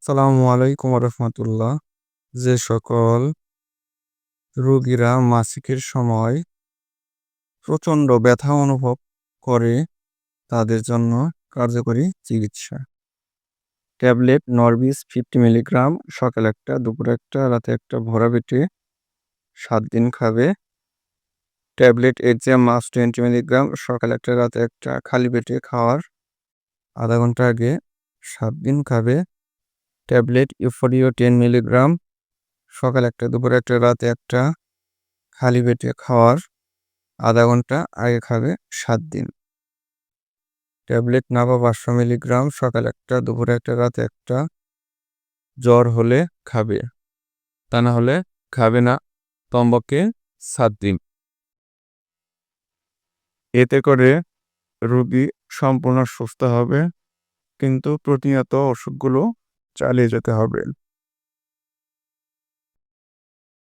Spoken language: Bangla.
আসসালামু আলাইকুম রহমতুল্লাহ। যে সকল রোগীরা মাসিকের সময় প্রচণ্ড ব্যথা অনুভব করে তাদের জন্য কার্যকরী চিকিৎসা। ট্যাবলেট নরবিস 50 মিলিগ্রাম সকালে একটা, দুপুরে একটা, রাতে একটা ভরা পেটে 7 দিন খাবে। ট্যাবলেট এক্সাম মাস 20 মিলিগ্রাম সকালে একটা, রাতে একটা, খালি পেটে খাওয়ার আধা ঘন্টা আগে 7 দিন খাবে। ট্যাবলেট ইউফোরিও 10 মিলিগ্রাম সকালে একটা, দুপুরে একটা, রাতে একটা, খালি পেটে খাওয়ার আধা ঘন্টা আগে খাবে 7 দিন। ট্যাবলেট নাভা 500 মিলিগ্রাম সকালে একটা, দুপুরে একটা, রাতে একটা, জ্বর হলে খাবে, তা না হলে খাবে না। কমপক্ষে 7 দিন। এতে করে রোগী সম্পূর্ণ সুস্থ হবে, কিন্তু প্রতিনিয়ত ওষুধগুলো চালিয়ে যেতে হবে।